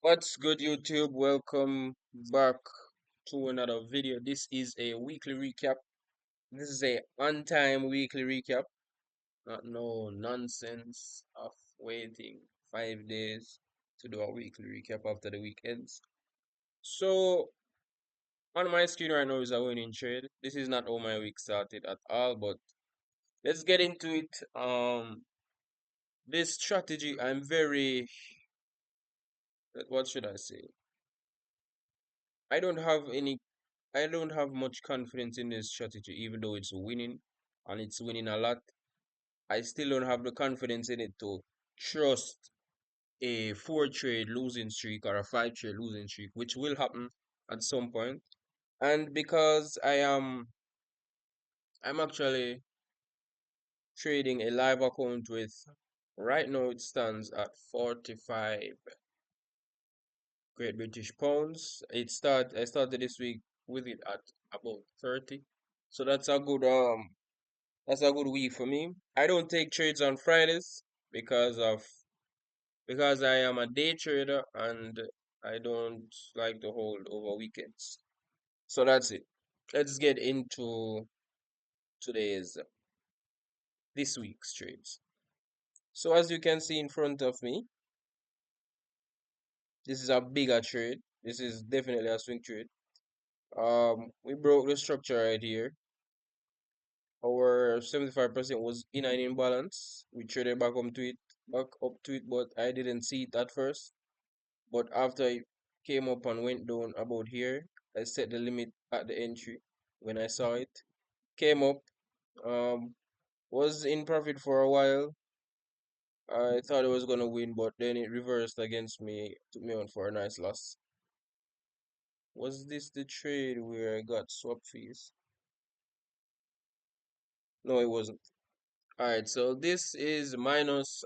What's good, YouTube? Welcome back to another video. This is a weekly recap. This is a on-time weekly recap. Not no nonsense of waiting 5 days to do a weekly recap after the weekends. So on my screen right now is a winning trade. This is not how my week started at all, but let's get into it. This strategy, what should I say? I don't have any I don't have much confidence in this strategy, even though it's winning and it's winning a lot. I still don't have the confidence in it to trust a four trade losing streak or a five trade losing streak, which will happen at some point. And because I'm actually trading a live account with right now it stands at 45 Great British pounds. I started this week with it at about 30. So that's a good week for me. I don't take trades on Fridays because I am a day trader and I don't like to hold over weekends. So that's it. Let's get into today's this week's trades. So as you can see in front of me, this is a bigger trade. This is definitely a swing trade. We broke the structure right here. Our 75% was in an imbalance. We traded back up to it, but I didn't see it at first. But after it came up and went down about here, I set the limit at the entry when I saw it. Came up, um, was in profit for a while. I thought it was gonna win, but then it reversed against me, took me on for a nice loss. Was this the trade where I got swap fees? No, it wasn't. Alright, so this is minus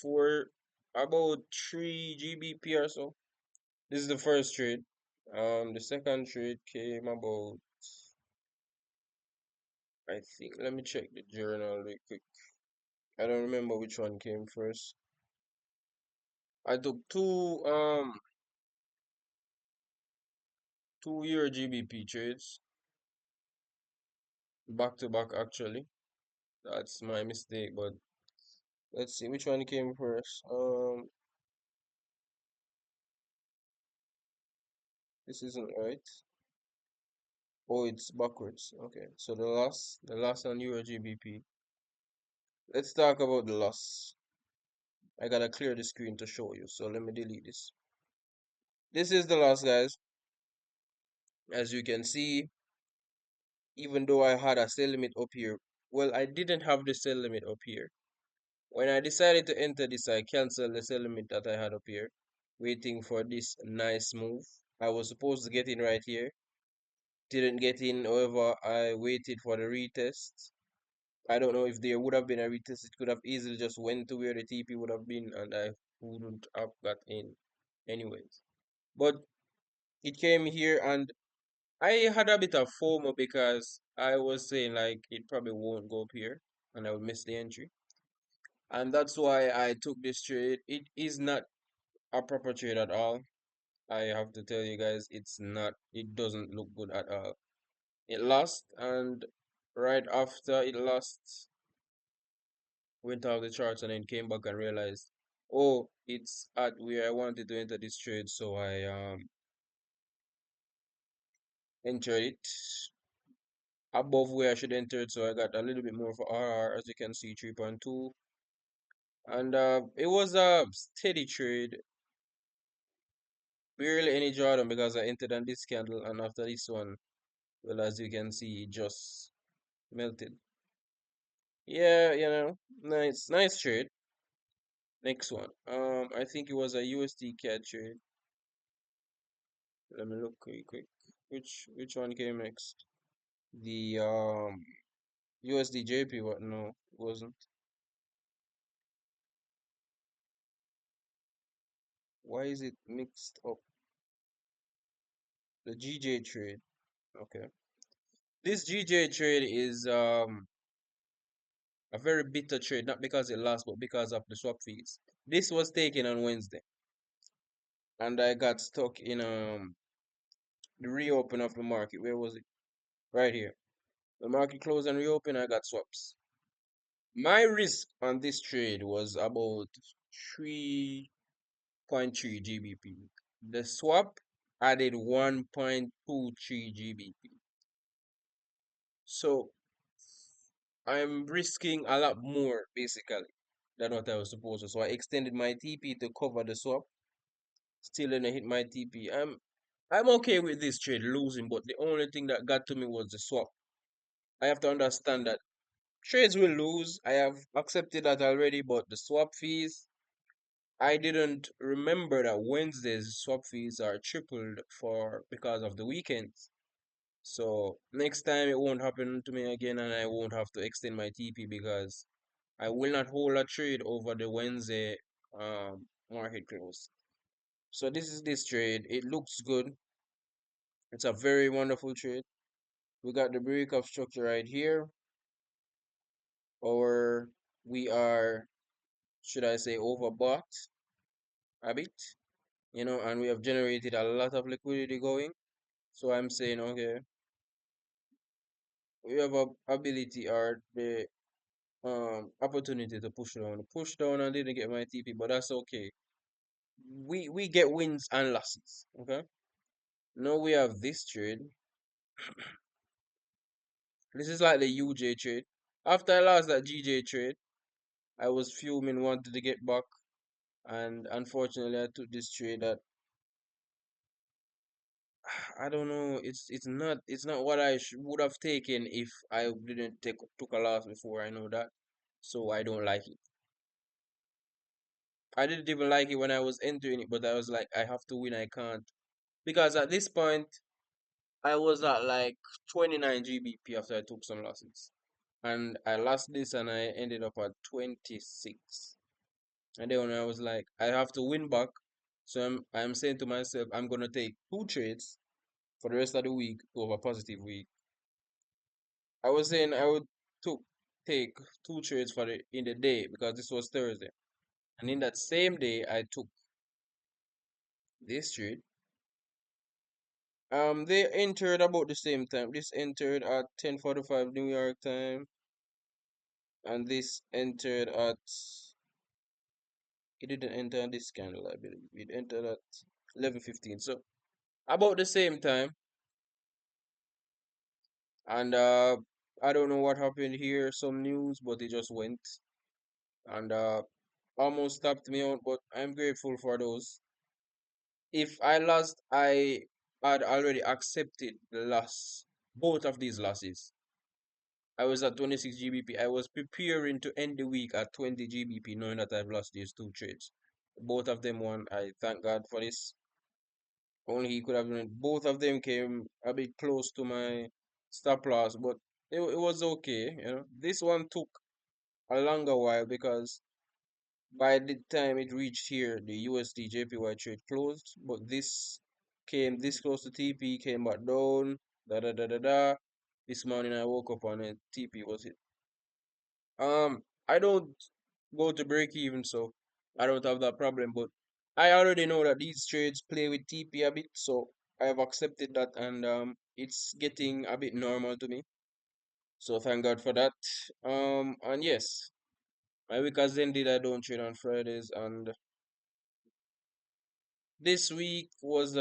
four, about 3 GBP or so. This is the first trade. The second trade came about, I think, let me check the journal real quick. I don't remember which one came first. I took two year GBP trades back to back actually. That's my mistake, but let's see which one came first. This isn't right. Oh, it's backwards. Okay, so the last on Euro GBP. Let's talk about the loss. I gotta clear the screen to show you, so let me delete this. This is the loss, guys. As you can see, even though I had a sell limit up here, well, I didn't have the sell limit up here. When I decided to enter this, I canceled the sell limit that I had up here, waiting for this nice move. I was supposed to get in right here, didn't get in. However, I waited for the retest. I don't know if there would have been a retest. It could have easily just went to where the TP would have been, and I wouldn't have got in anyways. But it came here, and I had a bit of FOMO because I was saying like it probably won't go up here, and I will miss the entry. And that's why I took this trade. It is not a proper trade at all. I have to tell you guys, it's not. It doesn't look good at all. It lost, and right after it lost, went off the charts and then came back and realized, oh, it's at where I wanted to enter this trade, so I entered it above where I should enter it, so I got a little bit more for RR, as you can see, 3.2. And it was a steady trade, barely any drawdown because I entered on this candle, and after this one, well, as you can see, it just melted. Yeah, nice trade. Next one. I think it was a USD CAD trade. Let me look quick. Which one came next? The USD JP. What? No, it wasn't. Why is it mixed up? The GJ trade. Okay. This GJ trade is A very bitter trade, not because it lost, but because of the swap fees. This was taken on Wednesday, and I got stuck in the reopen of the market. Where was it? Right here. The market closed and reopened. I got swaps. My risk on this trade was about 3.3 GBP. The swap added 1.23 GBP. So I'm risking a lot more basically than what I was supposed to. So I extended my TP to cover the swap. Still didn't hit my TP. I'm okay with this trade losing, but the only thing that got to me was the swap. I have to understand that trades will lose. I have accepted that already, but the swap fees, I didn't remember that Wednesday's swap fees are tripled for because of the weekends. So next time it won't happen to me again, and I won't have to extend my TP because I will not hold a trade over the Wednesday market close. So this is this trade. It looks good. It's a very wonderful trade. We got the breakup structure right here, or we are, should I say, overbought a bit, and we have generated a lot of liquidity going. So I'm saying, okay, we have a ability or the opportunity to push down. Push down and didn't get my TP, but that's okay. We get wins and losses. Okay. Now we have this trade. This is like the UJ trade. After I lost that GJ trade, I was fuming, wanted to get back, and unfortunately, I took this trade that I don't know. It's not what I would have taken if I didn't took a loss before. I know that, so I don't like it. I didn't even like it when I was entering it, but I was like, I have to win. I can't because at this point I was at like 29 GBP after I took some losses, and I lost this, and I ended up at 26. And then when I was like, I have to win back, so I'm saying to myself, I'm gonna take two trades for the rest of the week to have a positive week. I was saying I would took take two trades for the in the day because this was Thursday, and in that same day I took this trade. They entered about the same time. This entered at 10:45 New York time, and this entered at it didn't enter on this candle, I believe. It entered at 11:15. So about the same time, and I don't know what happened here. Some news, but it just went and almost stopped me out. But I'm grateful for those. If I lost, I had already accepted the loss, both of these losses. I was at 26 GBP. I was preparing to end the week at 20 GBP, knowing that I've lost these two trades. Both of them won. I thank God for this. Only he could have done it. Both of them came a bit close to my stop loss, but it was okay. This one took a longer while because by the time it reached here, the USD JPY trade closed, but this came this close to TP, came back down, da da da da da. This morning I woke up on it, TP was hit. I don't go to break even, so I don't have that problem, but I already know that these trades play with TP a bit, so I have accepted that, and it's getting a bit normal to me. So thank God for that. And yes, my week has ended. I don't trade on Fridays, and this week was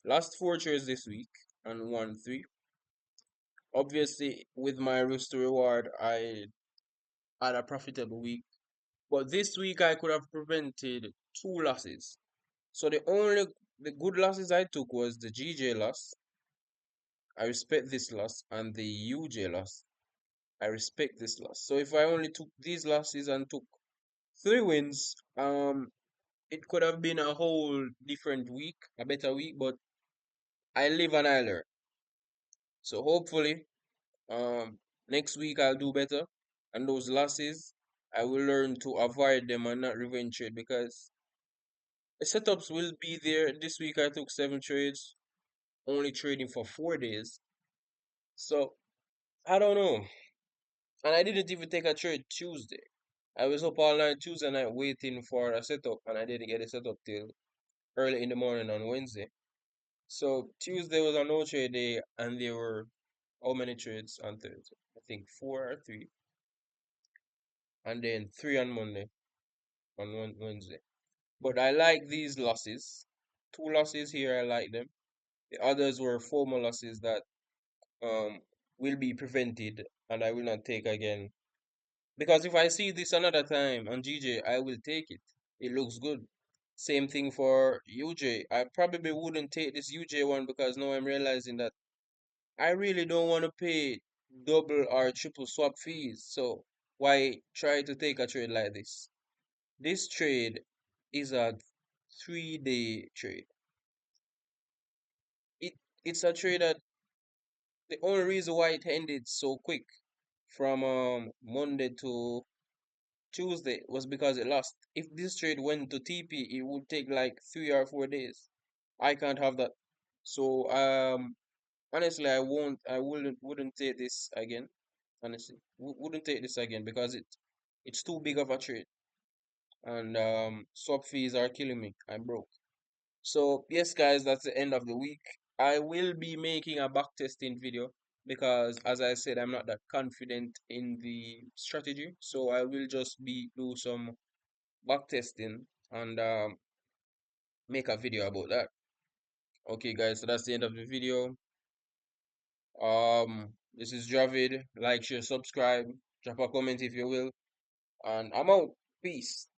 last four trades this week and won three. Obviously, with my risk to reward, I had a profitable week. But this week I could have prevented two losses. So the good losses I took was the GJ loss. I respect this loss, and the UJ loss. I respect this loss. So if I only took these losses and took three wins, it could have been a whole different week, a better week, but I live and I learn. So hopefully, next week I'll do better. And those losses, I will learn to avoid them and not revenge trade because the setups will be there. This week I took seven trades, only trading for 4 days. So I don't know. And I didn't even take a trade Tuesday. I was up all night Tuesday night waiting for a setup, and I didn't get a setup till early in the morning on Wednesday. So Tuesday was a no trade day, and there were how many trades on Thursday? I think four or three, and then three on Monday on Wednesday. But I like these losses. Two losses here, I like them. The others were former losses that um will be prevented, and I will not take again. Because if I see this another time on GJ, I will take it. It looks good. Same thing for UJ. I probably wouldn't take this UJ one because now I'm realizing that I really don't want to pay double or triple swap fees. So why try to take a trade like this? This trade is a 3 day trade. It it's a trade that the only reason why it ended so quick from Monday to Tuesday was because it lost. If this trade went to TP, it would take like 3 or 4 days. I can't have that. So honestly, I wouldn't take this again. Honestly, wouldn't take this again because it's too big of a trade, and swap fees are killing me. I'm broke. So yes, guys, that's the end of the week. I will be making a back testing video because, as I said, I'm not that confident in the strategy. So I will just be do some back testing and make a video about that. Okay, guys, so that's the end of the video. This is Javid. Like, share, subscribe, drop a comment if you will, and I'm out. Peace.